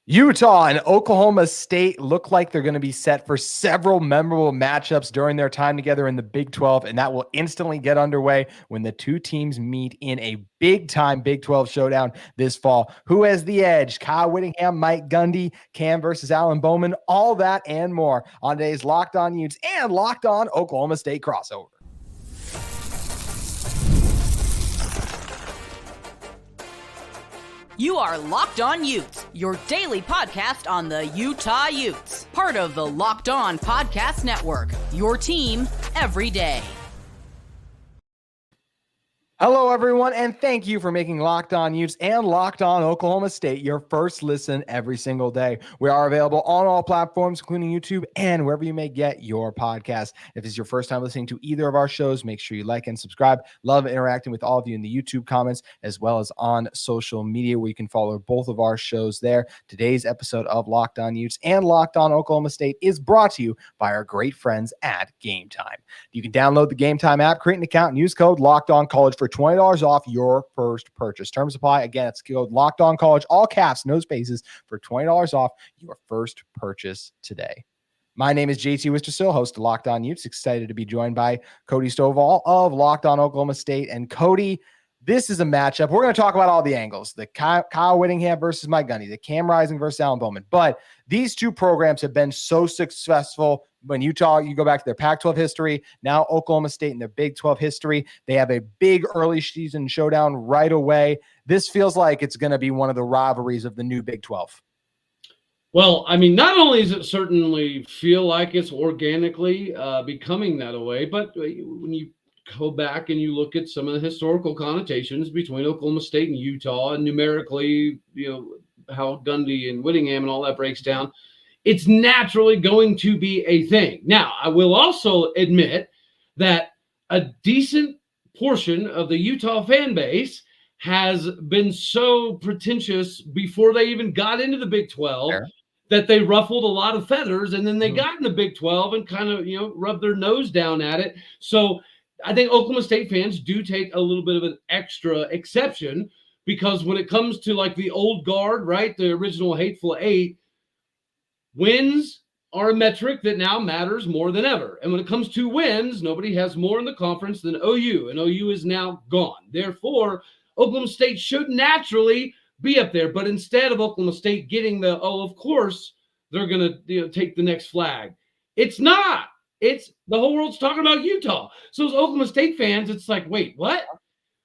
Utah and Oklahoma State look like they're going to be set for several memorable matchups during their time together in the Big 12, and that will instantly get underway when the two teams meet in a big-time Big 12 showdown this fall. Who has the edge? Kyle Whittingham, Mike Gundy, Cam versus Alan Bowman, all that and more on today's Locked On Utes and Locked On Oklahoma State crossover. You are Locked On Utes, your daily podcast on the Utah Utes. Part of the Locked On Podcast Network, your team every day. Hello, everyone, and thank you for making Locked On Utes and Locked On Oklahoma State your first listen every single day. We are available on all platforms, including YouTube and wherever you may get your podcast. If it's your first time listening to either of our shows, make sure you like and subscribe. Love interacting with all of you in the YouTube comments, as well as on social media, where you can follow both of our shows there. Today's episode of Locked On Utes and Locked On Oklahoma State is brought to you by our great friends at Gametime. You can download the Gametime app, create an account, and use code LOCKEDONCollege for $20 off your first purchase. Terms apply. Again, it's code Locked On College, all caps, no spaces, for $20 off your first purchase today. My name is JT Wistricll, host of Locked On Utes. Excited to be joined by Cody Stovall of Locked On Oklahoma State. And Cody, this is a matchup. We're going to talk about all the angles, the Kyle Whittingham versus Mike Gundy, the Cam Rising versus Alan Bowman. But these two programs have been so successful. When Utah, you go back to their Pac-12 history, now Oklahoma State in their Big 12 history, they have a big early season showdown right away. This feels like it's going to be one of the rivalries of the new Big 12. Well, I mean, not only does it certainly feel like it's organically becoming that way, but when you go back and you look at some of the historical connotations between Oklahoma State and Utah, and numerically, how Gundy and Whittingham and all that breaks down, it's naturally going to be a thing. Now, I will also admit that a decent portion of the Utah fan base has been so pretentious before they even got into the Big 12 that they ruffled a lot of feathers, and then they got in the Big 12 and kind of, rubbed their nose down at it. So I think Oklahoma State fans do take a little bit of an extra exception, because when it comes to like the old guard, right, the original Hateful Eight, wins are a metric that now matters more than ever. And when it comes to wins, nobody has more in the conference than OU, and OU is now gone. Therefore, Oklahoma State should naturally be up there. But instead of Oklahoma State getting the, of course, they're going to take the next flag, it's not. It's the whole world's talking about Utah. So as Oklahoma State fans, it's like, wait, what?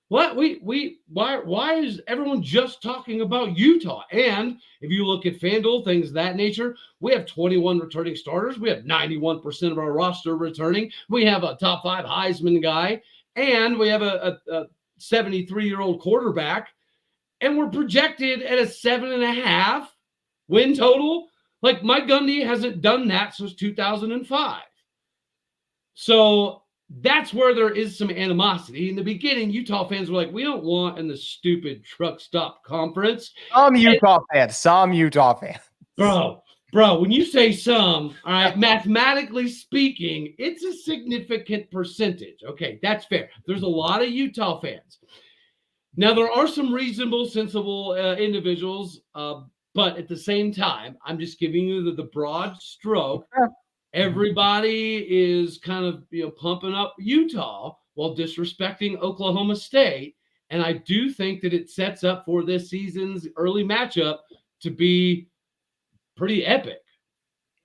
What why is everyone just talking about Utah? And if you look at FanDuel, things of that nature, we have 21 returning starters. We have 91% of our roster returning. We have a top 5 Heisman guy, and we have a 73-year-old quarterback, and we're projected at a 7.5 win total. Like, Mike Gundy hasn't done that since 2005. So that's where there is some animosity. In the beginning, Utah fans were like, we don't want in the stupid truck stop conference. Some Utah fans. Bro, when you say some, all right, mathematically speaking, it's a significant percentage. Okay, that's fair. There's a lot of Utah fans. Now, there are some reasonable, sensible individuals, but at the same time, I'm just giving you the broad stroke. Everybody is kind of pumping up Utah while disrespecting Oklahoma State. And I do think that it sets up for this season's early matchup to be pretty epic.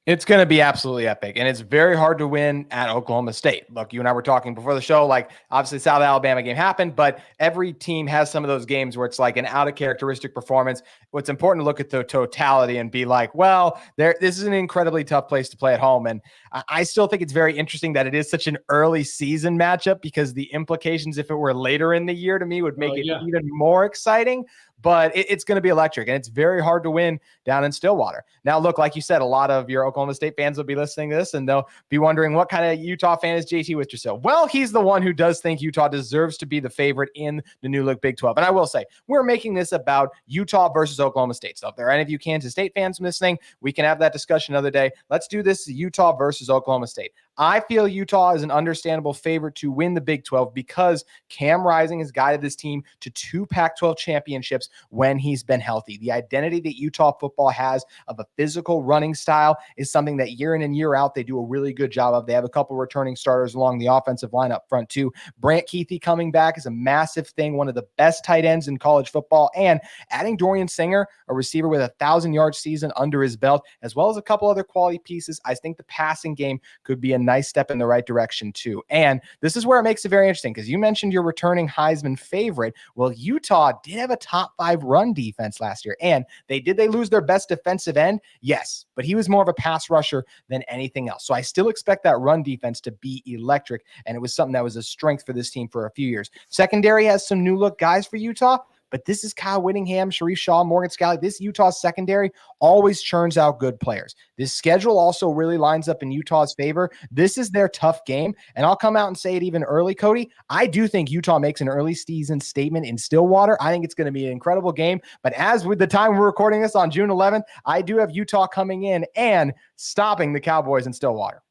It's going to be absolutely epic, and it's very hard to win at Oklahoma State. Look, you and I were talking before the show, like, obviously South Alabama game happened, but every team has some of those games where it's like an out-of-characteristic performance. What's important to look at the totality and be like, well, this is an incredibly tough place to play at home, and I still think it's very interesting that it is such an early season matchup, because the implications, if it were later in the year, to me would make it even more exciting. But it's going to be electric, and it's very hard to win down in Stillwater. Now, look, like you said, a lot of your Oklahoma State fans will be listening to this, and they'll be wondering, what kind of Utah fan is JT Wistricll? Well, he's the one who does think Utah deserves to be the favorite in the new look Big 12. And I will say, we're making this about Utah versus Oklahoma State. So if there are any of you Kansas State fans listening, we can have that discussion another day. Let's do this Utah versus Oklahoma State. I feel Utah is an understandable favorite to win the Big 12 because Cam Rising has guided this team to 2 Pac-12 championships when he's been healthy. The identity that Utah football has of a physical running style is something that year in and year out, they do a really good job of. They have a couple returning starters along the offensive line up front too. Brant Kuithe coming back is a massive thing, one of the best tight ends in college football, and adding Dorian Singer, a receiver with a 1,000-yard season under his belt, as well as a couple other quality pieces. I think the passing game could be a nice step in the right direction too. And this is where it makes it very interesting because you mentioned your returning Heisman favorite. Well, Utah did have a top 5 run defense last year, and they lose their best defensive end? Yes, but he was more of a pass rusher than anything else. So I still expect that run defense to be electric, and it was something that was a strength for this team for a few years. Secondary has some new look guys for Utah, but this is Kyle Whittingham, Sharif Shaw, Morgan Scalley. This Utah secondary always churns out good players. This schedule also really lines up in Utah's favor. This is their tough game, and I'll come out and say it even early, Cody. I do think Utah makes an early season statement in Stillwater. I think it's going to be an incredible game, but as with the time we're recording this on June 11th, I do have Utah coming in and stopping the Cowboys in Stillwater.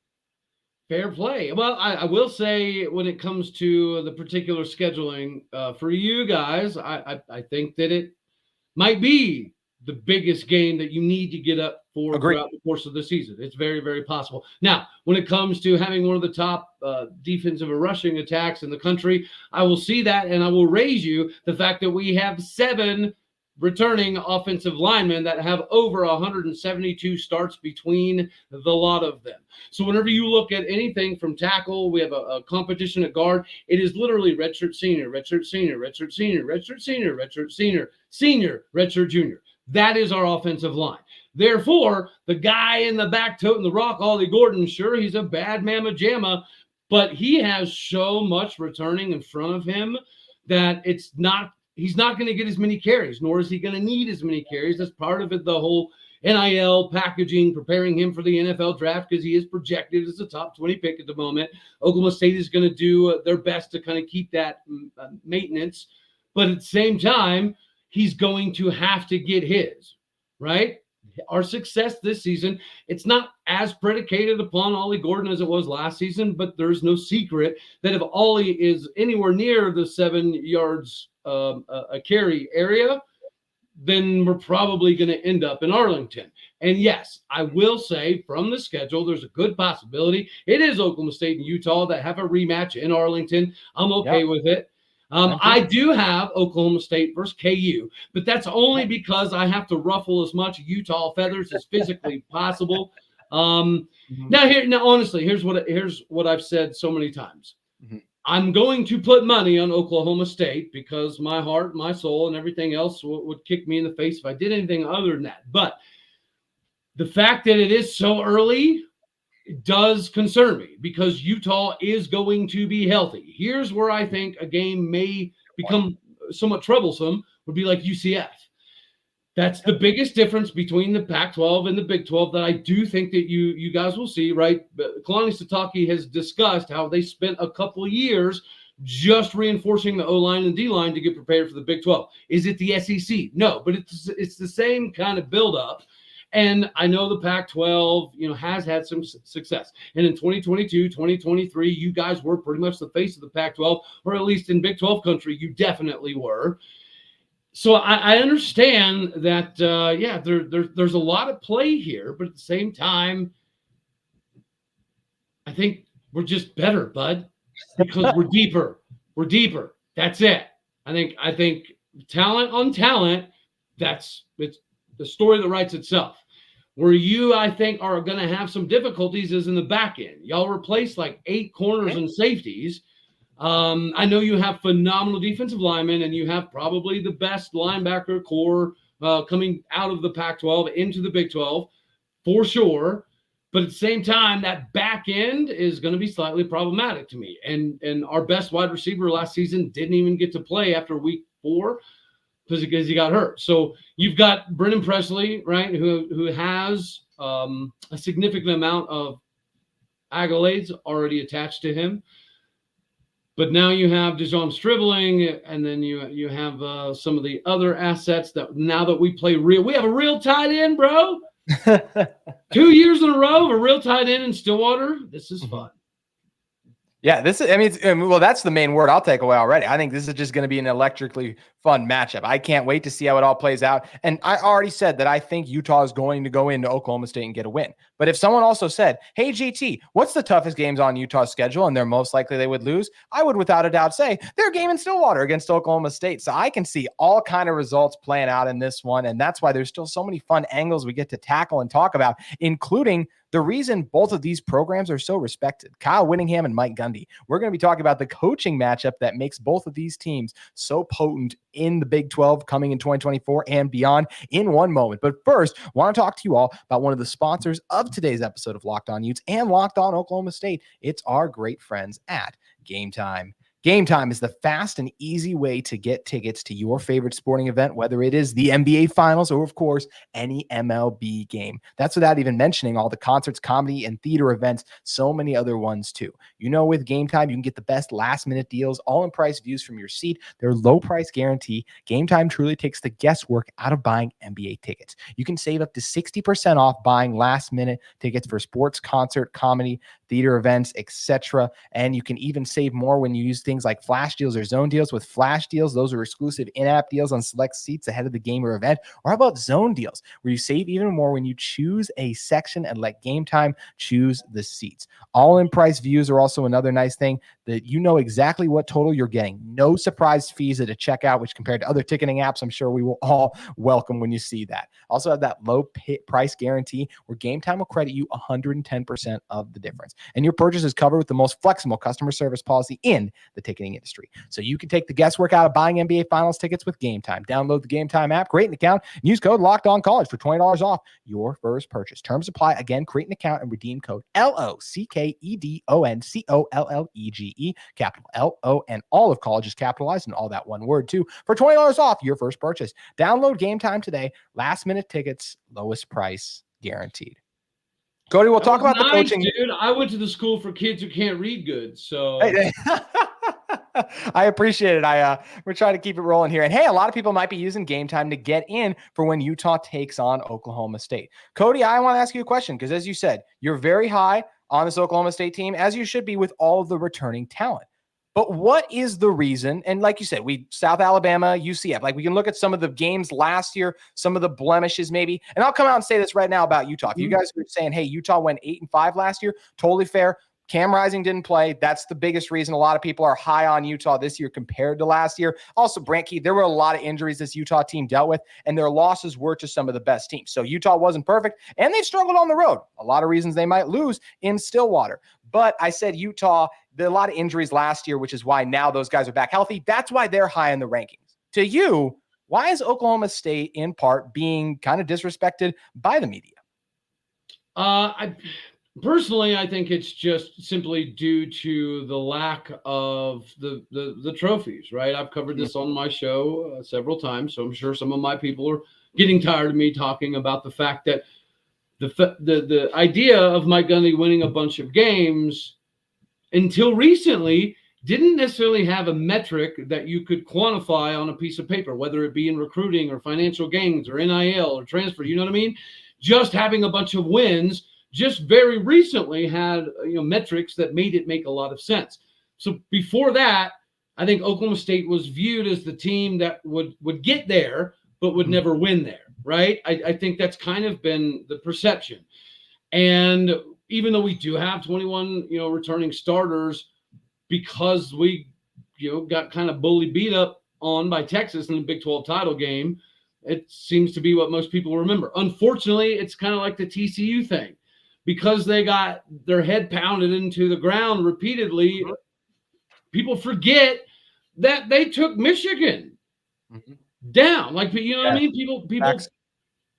Fair play. Well, I will say when it comes to the particular scheduling for you guys, I think that it might be the biggest game that you need to get up for throughout the course of the season. It's very, very possible. Now, when it comes to having one of the top defensive or rushing attacks in the country, I will see that, and I will raise you the fact that we have 7 returning offensive linemen that have over 172 starts between the lot of them. So whenever you look at anything from tackle, we have a competition at guard. It is literally redshirt senior, redshirt senior, redshirt senior, redshirt senior, redshirt senior, senior, redshirt junior. That is our offensive line. Therefore, the guy in the back toting the rock, Ollie Gordon, sure, he's a bad mamma jamma, but he has so much returning in front of him that he's not going to get as many carries, nor is he going to need as many carries. That's part of it, the whole NIL packaging, preparing him for the NFL draft because he is projected as a top 20 pick at the moment. Oklahoma State is going to do their best to kind of keep that maintenance. But at the same time, he's going to have to get his, right? Our success this season, it's not as predicated upon Ollie Gordon as it was last season, but there's no secret that if Ollie is anywhere near the 7 yards a carry area, then we're probably going to end up in Arlington. And yes, I will say from the schedule, there's a good possibility. It is Oklahoma State and Utah that have a rematch in Arlington. I'm okay with it. I do have Oklahoma State versus KU, but that's only because I have to ruffle as much Utah feathers as physically possible. Now, honestly, here's what I've said so many times. I'm going to put money on Oklahoma State because my heart, my soul, and everything else would kick me in the face if I did anything other than that. But the fact that it is so early does concern me because Utah is going to be healthy. Here's where I think a game may become somewhat troublesome would be like UCF. That's the biggest difference between the Pac-12 and the Big 12 that I do think that you guys will see, right? Kalani Sitake has discussed how they spent a couple of years just reinforcing the O-line and D-line to get prepared for the Big 12. Is it the SEC? No, but it's the same kind of buildup. And I know the Pac-12, has had some success. And in 2022, 2023, you guys were pretty much the face of the Pac-12, or at least in Big 12 country, you definitely were. So I understand that, there's a lot of play here, but at the same time, I think we're just better, bud, because we're deeper. We're deeper. That's it. I think talent on talent, it's the story that writes itself. Where you, I think, are going to have some difficulties is in the back end. Y'all replaced like 8 corners and safeties. I know you have phenomenal defensive linemen, and you have probably the best linebacker core coming out of the Pac-12 into the Big 12 for sure. But at the same time, that back end is going to be slightly problematic to me. And our best wide receiver last season didn't even get to play after week 4 because he got hurt. So you've got Brennan Presley, right, who has a significant amount of accolades already attached to him. But now you have DeJon Stribling, and then you have some of the other assets that now that we have a real tight end, bro. 2 years in a row of a real tight end in Stillwater. This is fun. Yeah, this is, I mean, well, that's the main word I'll take away already. I think this is just going to be an electrically fun matchup. I can't wait to see how it all plays out. And I already said that I think Utah is going to go into Oklahoma State and get a win. But if someone also said, hey, GT, what's the toughest games on Utah's schedule? And they're most likely they would lose. I would without a doubt say their game in Stillwater against Oklahoma State. So I can see all kind of results playing out in this one. And that's why there's still so many fun angles we get to tackle and talk about, including the reason both of these programs are so respected. Kyle Whittingham and Mike Gundy. We're going to be talking about the coaching matchup that makes both of these teams so potent in the Big 12 coming in 2024 and beyond in one moment. But first, I want to talk to you all about one of the sponsors of today's episode of Locked On Utes and Locked On Oklahoma State. It's our great friends at Gametime. Gametime is the fast and easy way to get tickets to your favorite sporting event, whether it is the NBA Finals or, of course, any MLB game. That's without even mentioning all the concerts, comedy, and theater events, so many other ones too. You know, with Gametime, you can get the best last-minute deals, all-in-price views from your seat, their low-price guarantee. Gametime truly takes the guesswork out of buying NBA tickets. You can save up to 60% off buying last-minute tickets for sports, concert, comedy, theater events, etc. And you can even save more when you use things like flash deals or zone deals. With flash deals, those are exclusive in-app deals on select seats ahead of the game or event. Or how about zone deals, where you save even more when you choose a section and let Gametime choose the seats. All-in price views are also another nice thing, that you know exactly what total you're getting. No surprise fees at a checkout, which compared to other ticketing apps, I'm sure we will all welcome when you see that. Also have that low price guarantee where Gametime will credit you 110% of the difference. And your purchase is covered with the most flexible customer service policy in the ticketing industry. So you can take the guesswork out of buying NBA Finals tickets with Gametime. Download the Gametime app, create an account, and use code LOCKEDONCollege for $20 off your first purchase. Terms apply. Again, create an account and redeem code LOCKEDONCOLLEGE, capital LO, and all of college is capitalized and all that one word too, for $20 off your first purchase. Download Gametime today. Last minute tickets, lowest price guaranteed. Cody, we'll talk about the coaching. Dude, I went to the school for kids who can't read good, so I appreciate it. We're trying to keep it rolling here. And hey, a lot of people might be using Gametime to get in for when Utah takes on Oklahoma State. Cody, I want to ask you a question, because as you said, you're very high on this Oklahoma State team, as you should be with all of the returning talent. But what is the reason? And like you said, South Alabama, UCF, like we can look at some of the games last year, some of the blemishes maybe. And I'll come out and say this right now about Utah. If you guys are saying, hey, Utah went 8-5 last year, totally fair. Cam Rising didn't play. That's the biggest reason a lot of people are high on Utah this year compared to last year. Also, Brant Key, there were a lot of injuries this Utah team dealt with, and their losses were to some of the best teams. So Utah wasn't perfect, and they struggled on the road. A lot of reasons they might lose in Stillwater. But I said Utah, there are a lot of injuries last year, which is why now those guys are back healthy. That's why they're high in the rankings. To you, why is Oklahoma State in part being kind of disrespected by the media? Personally, I think it's just simply due to the lack of the trophies, right? I've covered this on my show several times, so I'm sure some of my people are getting tired of me talking about the fact that the idea of Mike Gundy winning a bunch of games until recently didn't necessarily have a metric that you could quantify on a piece of paper, whether it be in recruiting or financial gains or NIL or transfer, you know what I mean? Just having a bunch of wins just very recently had metrics that made it make a lot of sense. So before that, I think Oklahoma State was viewed as the team that would get there, but would never win there, right? I think that's kind of been the perception. And even though we do have 21, returning starters, because we, got kind of bully beat up on by Texas in the Big 12 title game, it seems to be what most people remember. Unfortunately, it's kind of like the TCU thing. Because they got their head pounded into the ground repeatedly, people forget that they took Michigan down. Like, what I mean? People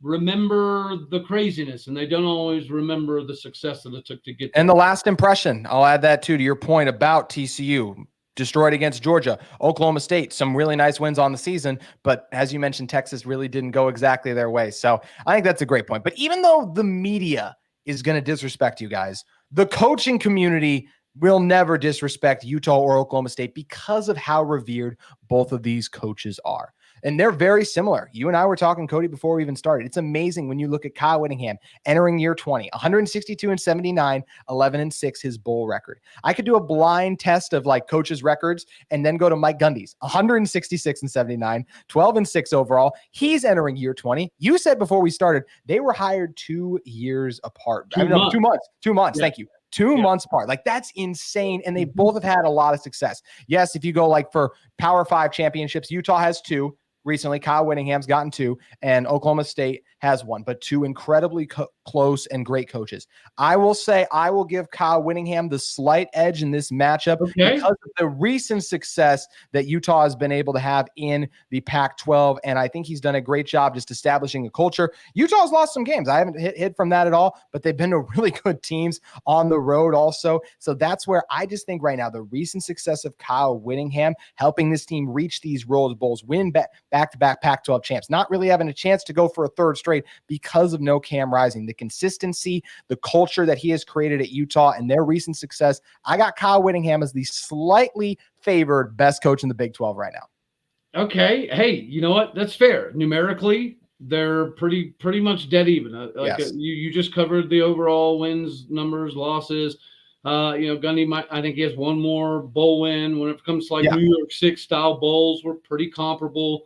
remember the craziness, and they don't always remember the success that it took to get there. And the last impression, I'll add that too, to your point about TCU. Destroyed against Georgia, Oklahoma State, some really nice wins on the season. But as you mentioned, Texas really didn't go exactly their way. So I think that's a great point. But even though the media is going to disrespect you guys, the coaching community will never disrespect Utah or Oklahoma State because of how revered both of these coaches are. And they're very similar. You and I were talking, Cody, before we even started. It's amazing when you look at Kyle Whittingham entering year 20, 162-79, 11-6, his bowl record. I could do a blind test of like coaches' records and then go to Mike Gundy's 166-79, 12-6 overall. He's entering year 20. You said before we started, they were hired 2 years apart. 2 months. 2 months. Yeah. Thank you. 2 months apart. Like, that's insane. And they both have had a lot of success. Yes, if you go like for Power 5 championships, Utah has 2. Recently, Kyle Whittingham's gotten 2, and Oklahoma State has 1, but 2 incredibly close and great coaches. I will say I will give Kyle Whittingham the slight edge in this matchup because of the recent success that Utah has been able to have in the Pac-12, and I think he's done a great job just establishing a culture. Utah's lost some games. I haven't hid from that at all, but they've been to really good teams on the road also. So that's where I just think right now the recent success of Kyle Whittingham helping this team reach these Rose Bowls, win back-to-back Pac-12 champs, not really having a chance to go for a third straight because of no Cam Rising. The consistency, the culture that he has created at Utah, and their recent success, I got Kyle Whittingham as the slightly favored best coach in the Big 12 right now. Okay. Hey, you know what? That's fair. Numerically, they're pretty much dead even. You just covered the overall wins, numbers, losses. Gundy I think he has one more bowl win. When it comes to New York Six style bowls, we're pretty comparable.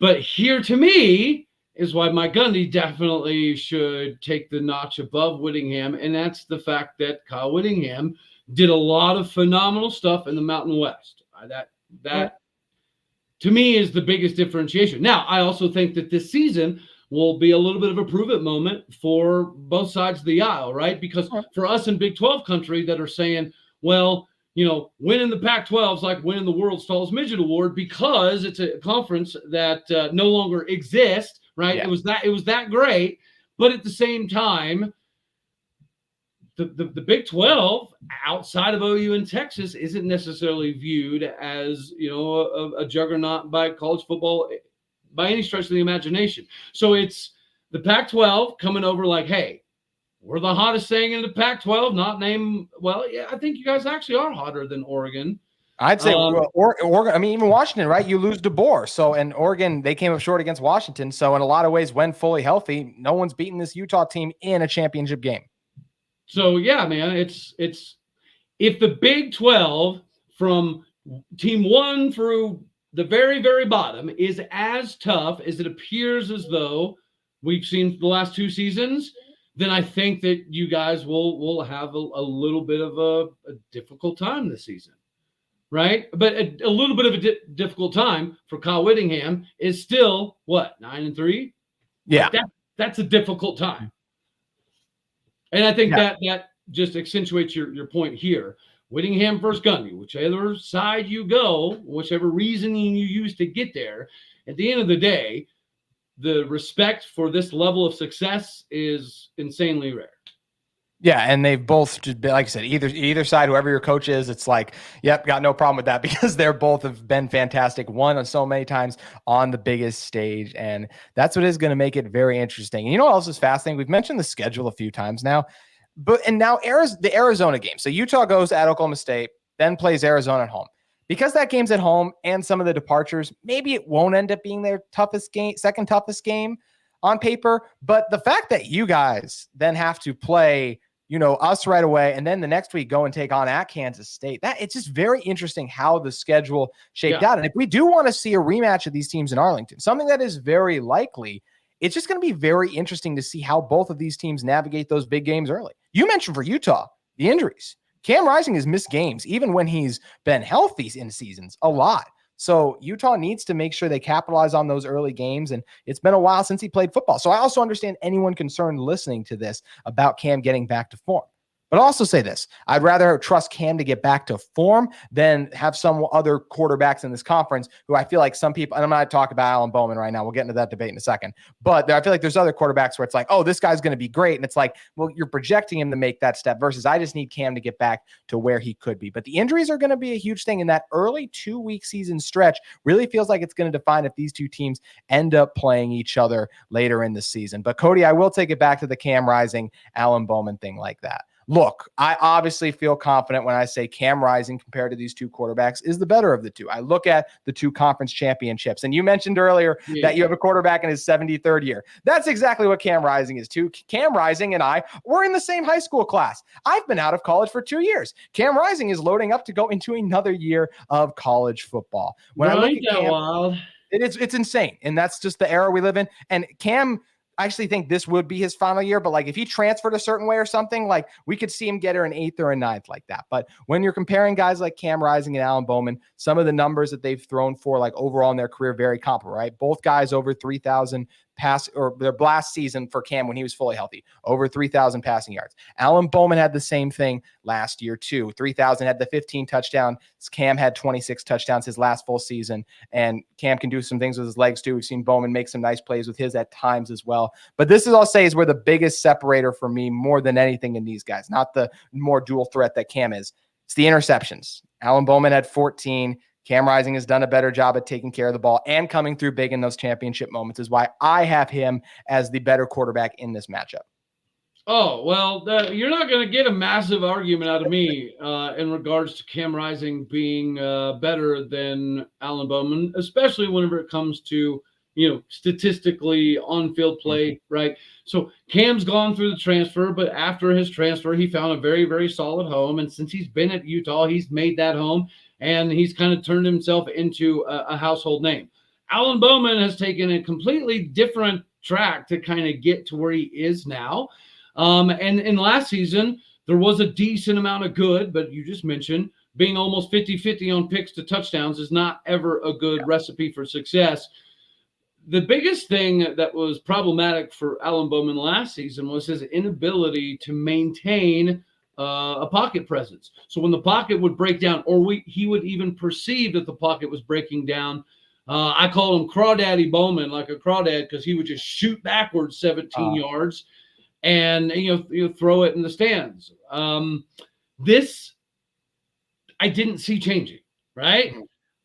But here to me is why Mike Gundy definitely should take the notch above Whittingham, and that's the fact that Kyle Whittingham did a lot of phenomenal stuff in the Mountain West. That to me is the biggest differentiation. Now, I also think that this season will be a little bit of a prove-it moment for both sides of the aisle, right? Because for us in Big 12 country that are saying, well, winning the Pac-12 is like winning the World's Tallest Midget Award because it's a conference that no longer exists, right? Yeah. It was that great, but at the same time, the Big 12 outside of OU and Texas isn't necessarily viewed as a juggernaut by college football by any stretch of the imagination. So it's the Pac-12 coming over like, hey, we're the hottest thing in the Pac-12, not name. Well, yeah, I think you guys actually are hotter than Oregon. I'd say Oregon. I mean, even Washington, right? You lose DeBoer. So, and Oregon, they came up short against Washington. So, in a lot of ways, when fully healthy, no one's beaten this Utah team in a championship game. So, yeah, man, it's if the Big 12 from team 1 through the very, very bottom is as tough as it appears as though we've seen the last 2 seasons, then I think that you guys will have a little bit of a difficult time this season, right? But a little bit of a difficult time for Kyle Whittingham is still, 9-3? Yeah. That's a difficult time. And I think that just accentuates your point here. Whittingham versus Gundy, whichever side you go, whichever reasoning you use to get there, at the end of the day, the respect for this level of success is insanely rare. Yeah, and they've both, just been, like I said, either side, whoever your coach is, it's like, yep, got no problem with that because they're both have been fantastic, won so many times on the biggest stage, and that's what is going to make it very interesting. And you know what else is fascinating? We've mentioned the schedule a few times now, and now the Arizona game. So Utah goes at Oklahoma State, then plays Arizona at home. Because that game's at home and some of the departures, maybe it won't end up being their second toughest game on paper. But the fact that you guys then have to play, us right away, and then the next week go and take on at Kansas State, it's just very interesting how the schedule shaped out. And if we do want to see a rematch of these teams in Arlington, something that is very likely, it's just going to be very interesting to see how both of these teams navigate those big games early. You mentioned for Utah, the injuries. Cam Rising has missed games, even when he's been healthy in seasons, a lot. So Utah needs to make sure they capitalize on those early games, and it's been a while since he played football. So I also understand anyone concerned listening to this about Cam getting back to form. But I'll also say this. I'd rather trust Cam to get back to form than have some other quarterbacks in this conference who I feel like some people, and I'm not talking about Alan Bowman right now. We'll get into that debate in a second. But I feel like there's other quarterbacks where it's like, oh, this guy's going to be great. And it's like, well, you're projecting him to make that step versus I just need Cam to get back to where he could be. But the injuries are going to be a huge thing. In that early 2-week season stretch really feels like it's going to define if these two teams end up playing each other later in the season. But Cody, I will take it back to the Cam Rising, Alan Bowman thing like that. look, I obviously feel confident when I say Cam Rising compared to these two quarterbacks is the better of the two. I look at the two conference championships, and you mentioned earlier that you have a quarterback in his 73rd year. That's exactly what Cam Rising is too. Cam Rising and I were in the same high school class. I've been out of college for 2 years. Cam Rising is loading up to go into another year of college football. When I look at Cam, wild. It's insane. And that's just the era we live in. And Cam, I actually think this would be his final year, but like if he transferred a certain way or something, like we could see him get her an 8th or a 9th like that. But when you're comparing guys like Cam Rising and Alan Bowman, some of the numbers that they've thrown for like overall in their career, very comparable, right? Both guys over 3,000 pass, or their last season for Cam when he was fully healthy, over 3,000 passing yards. Alan Bowman had the same thing last year too. 3,000, had the 15 touchdowns. Cam had 26 touchdowns his last full season, and Cam can do some things with his legs too. We've seen Bowman make some nice plays with his at times as well. But this is, I'll say, is where the biggest separator for me more than anything in these guys, not the more dual threat that Cam is. It's the interceptions. Alan Bowman had 14. Cam Rising has done a better job at taking care of the ball and coming through big in those championship moments, is why I have him as the better quarterback in this matchup. Oh, well, you're not going to get a massive argument out of me in regards to Cam Rising being better than Alan Bowman, especially whenever it comes to, statistically on-field play, right? So Cam's gone through the transfer, but after his transfer, he found a very, very solid home. And since he's been at Utah, he's made that home, and he's kind of turned himself into a household name. Alan Bowman has taken a completely different track to kind of get to where he is now. And in last season, there was a decent amount of good, but you just mentioned being almost 50-50 on picks to touchdowns is not ever a good recipe for success. The biggest thing that was problematic for Alan Bowman last season was his inability to maintain a pocket presence. So when the pocket would break down, or he would even perceive that the pocket was breaking down, I call him Crawdaddy Bowman, like a crawdad, because he would just shoot backwards 17 yards and throw it in the stands. This I didn't see changing, right?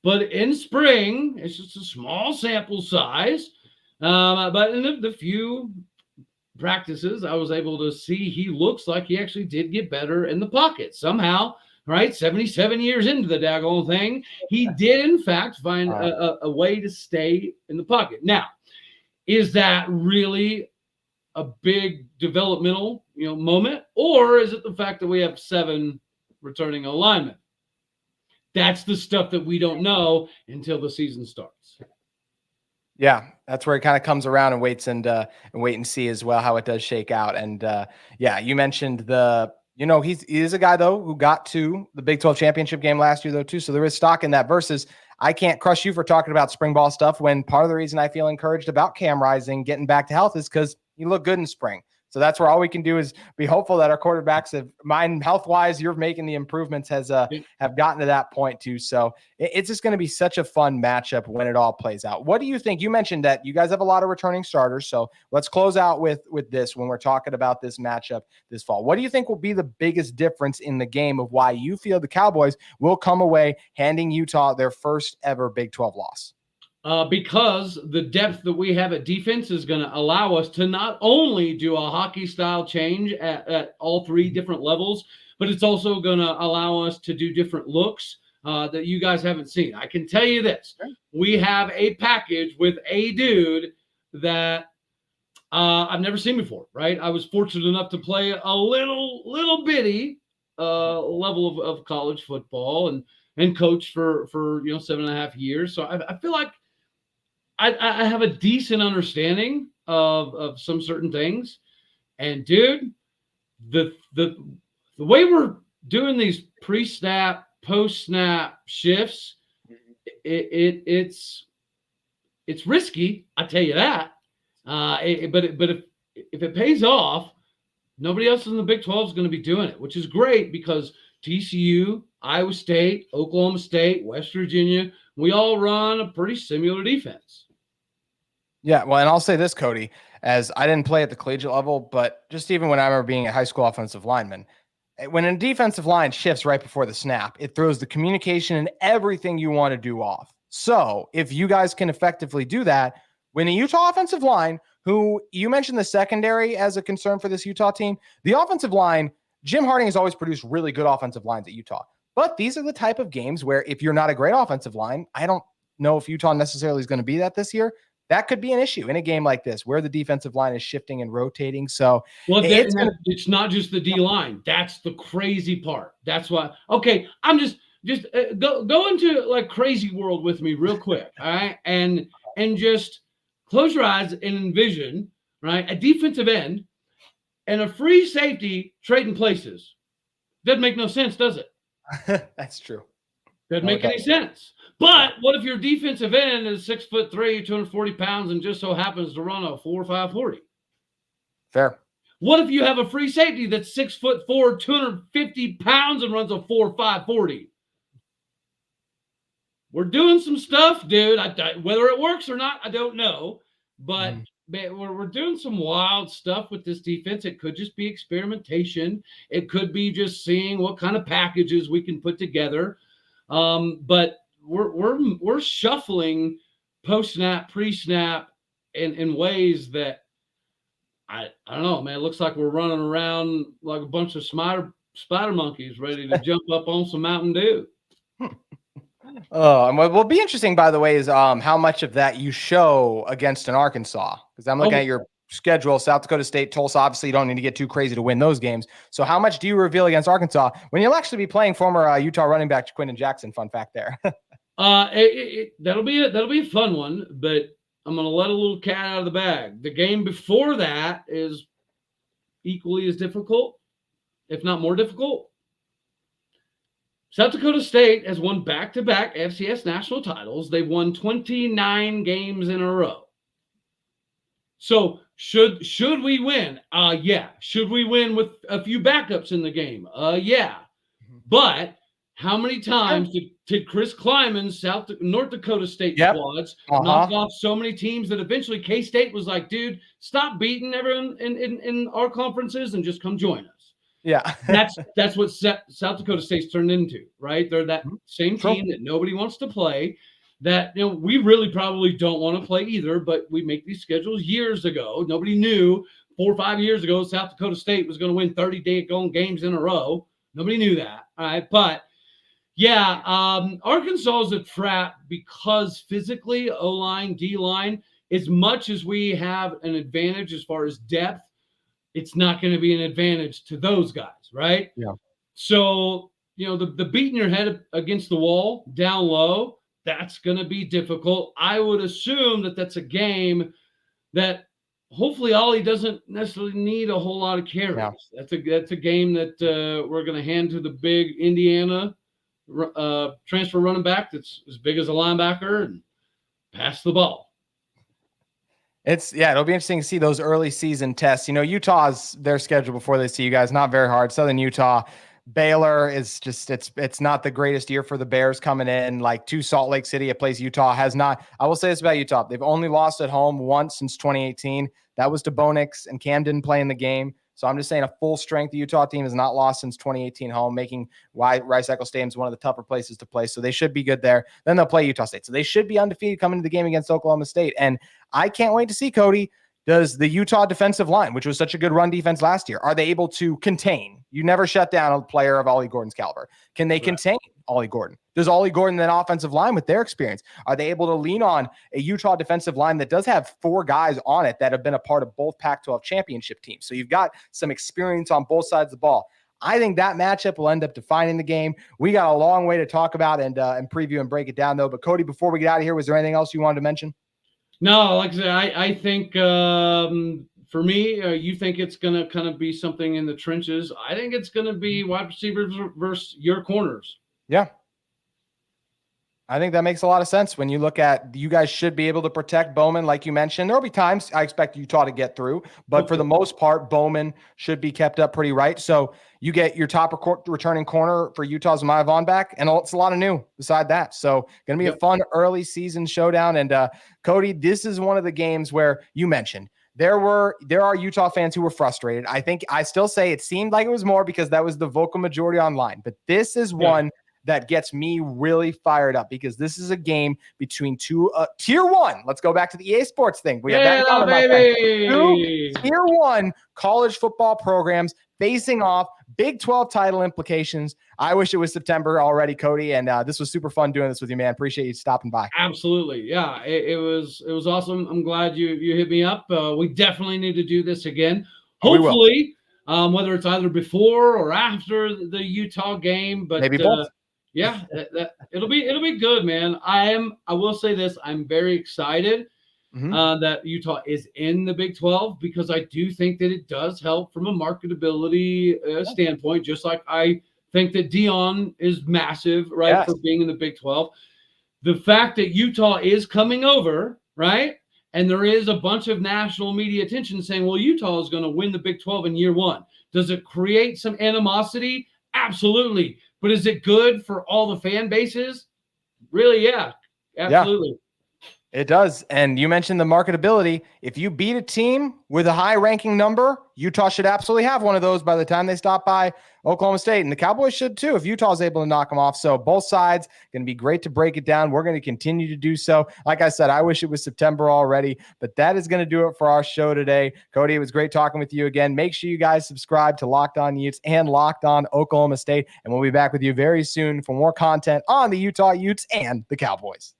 But in spring, it's just a small sample size. But in the few practices, I was able to see he looks like he actually did get better in the pocket somehow, right? 77 years into the daggone thing, he did in fact find a way to stay in the pocket. Now, is that really a big developmental, moment, or is it the fact that we have 7 returning linemen? That's the stuff that we don't know until the season starts. Yeah, that's where it kind of comes around and waits and wait and see as well how it does shake out. And you mentioned he is a guy though who got to the Big 12 championship game last year though too. So there is stock in that. Versus, I can't crush you for talking about spring ball stuff when part of the reason I feel encouraged about Cam Rising getting back to health is because you look good in spring. So that's where all we can do is be hopeful that our quarterbacks have, mine health-wise, you're making the improvements, have gotten to that point too. So it's just going to be such a fun matchup when it all plays out. What do you think? You mentioned that you guys have a lot of returning starters. So let's close out with this when we're talking about this matchup this fall. What do you think will be the biggest difference in the game of why you feel the Cowboys will come away handing Utah their first ever Big 12 loss? Because the depth that we have at defense is going to allow us to not only do a hockey style change at all 3 different levels, but it's also going to allow us to do different looks that you guys haven't seen. I can tell you this. We have a package with a dude that I've never seen before, right? I was fortunate enough to play a little bitty level of college football and coach for 7.5 years. So I feel like I have a decent understanding of some certain things. And dude, the way we're doing these pre-snap, post-snap shifts, it's risky, I tell you that. But if it pays off, nobody else in the Big 12 is going to be doing it, which is great because TCU, Iowa State, Oklahoma State, West Virginia, we all run a pretty similar defense. Yeah, well, and I'll say this, Cody, as I didn't play at the collegiate level, but just even when I remember being a high school offensive lineman, when a defensive line shifts right before the snap, it throws the communication and everything you want to do off. So if you guys can effectively do that, when a Utah offensive line, who you mentioned the secondary as a concern for this Utah team, the offensive line, Jim Harding has always produced really good offensive lines at Utah. But these are the type of games where if you're not a great offensive line, I don't know if Utah necessarily is going to be that this year. That could be an issue in a game like this where the defensive line is shifting and rotating. So it's not just the D line. That's the crazy part. That's why. Okay, I'm just go into like crazy world with me real quick. All right, and just close your eyes and envision, right, a defensive end and a free safety trading places. Doesn't make no sense, does it? That's true. Doesn't make any sense. But what if your defensive end is 6'3", 240 pounds, and just so happens to run a 4.5 40? Fair. What if you have a free safety that's 6'4", 250 pounds, and runs a 4.5 40? We're doing some stuff, dude. Whether it works or not, I don't know. But we're doing some wild stuff with this defense. It could just be experimentation. It could be just seeing what kind of packages we can put together. But we're shuffling post-snap, pre-snap in ways that I don't know, man. It looks like we're running around like a bunch of spider monkeys ready to jump up on some Mountain Dew. And what will be interesting, by the way, is how much of that you show against an Arkansas. Because I'm looking at your schedule, South Dakota State, Tulsa. Obviously, you don't need to get too crazy to win those games. So how much do you reveal against Arkansas when you'll actually be playing former Utah running back Quinton Jackson? Fun fact there. That'll be a fun one, but I'm going to let a little cat out of the bag. The game before that is equally as difficult, if not more difficult. South Dakota State has won back-to-back FCS national titles. They've won 29 games in a row. So should we win? Yeah. Should we win with a few backups in the game? Yeah. But how many times did Chris Kleiman's North Dakota State squads knock off so many teams that eventually K-State was like, dude, stop beating everyone in our conferences and just come join us. Yeah. that's what South Dakota State's turned into, right? They're that same team that nobody wants to play, that we really probably don't want to play either, but we make these schedules years ago. Nobody knew 4 or 5 years ago South Dakota State was going to win 30-day games in a row. Nobody knew that. All right. But yeah, Arkansas is a trap because physically, O-line, D-line, as much as we have an advantage as far as depth, it's not going to be an advantage to those guys, right? Yeah. So, the beating your head against the wall down low, that's going to be difficult. I would assume that that's a game that hopefully Ollie doesn't necessarily need a whole lot of carries. Yeah. That's a game that we're going to hand to the big Indiana transfer running back that's as big as a linebacker and pass the ball. It'll be interesting to see those early season tests. Utah's their schedule before they see you guys, not very hard. Southern Utah, Baylor is just, it's not the greatest year for the Bears coming in, like to Salt Lake City, a place Utah has not. I will say this about Utah. They've only lost at home once since 2018. That was to Bonix, and Cam didn't play in the game. So I'm just saying a full strength Utah team has not lost since 2018 home, making Rice-Eccles Stadium one of the tougher places to play. So they should be good there. Then they'll play Utah State. So they should be undefeated coming to the game against Oklahoma State. And I can't wait to see, Cody, does the Utah defensive line, which was such a good run defense last year, are they able to contain? You never shut down a player of Ollie Gordon's caliber. Can they contain Ollie Gordon? Does Ollie Gordon, that offensive line with their experience, are they able to lean on a Utah defensive line that does have 4 guys on it that have been a part of both Pac-12 championship teams? So you've got some experience on both sides of the ball. I think that matchup will end up defining the game. We got a long way to talk about and preview and break it down, though. But Cody, before we get out of here, was there anything else you wanted to mention? No, like I said, I think for me, you think it's going to kind of be something in the trenches. I think it's going to be wide receivers versus your corners. Yeah. I think that makes a lot of sense when you look at, you guys should be able to protect Bowman, like you mentioned. There'll be times I expect Utah to get through, but for the most part, Bowman should be kept up pretty right. So you get your top returning corner for Utah's Maya Vaughn back, and it's a lot of new beside that. So going to be a fun early season showdown. And Cody, this is one of the games where you mentioned there are Utah fans who were frustrated. I still say it seemed like it was more because that was the vocal majority online, but this is one that gets me really fired up because this is a game between two tier 1. Let's go back to the EA Sports thing. We have that baby. 2 tier 1 college football programs facing off Big 12 title implications. I wish it was September already, Cody. And this was super fun doing this with you, man. Appreciate you stopping by. Absolutely. Yeah, it was awesome. I'm glad you hit me up. We definitely need to do this again. Hopefully, whether it's either before or after the Utah game, but maybe both. Yeah, it'll be good, man. I will say this, I'm very excited that Utah is in the Big 12, because I do think that it does help from a marketability standpoint, just like I think that Dion is massive, right, for being in the Big 12. The fact that Utah is coming over, right, and there is a bunch of national media attention saying, well, Utah is going to win the Big 12 in year one. Does it create some animosity? Absolutely. But is it good for all the fan bases? Really, yeah, absolutely. Yeah. It does. And you mentioned the marketability. If you beat a team with a high ranking number, Utah should absolutely have one of those by the time they stop by Oklahoma State. And the Cowboys should too, if Utah is able to knock them off. So both sides going to be great to break it down. We're going to continue to do so. Like I said, I wish it was September already, but that is going to do it for our show today. Cody, it was great talking with you again. Make sure you guys subscribe to Locked On Utes and Locked On Oklahoma State. And we'll be back with you very soon for more content on the Utah Utes and the Cowboys.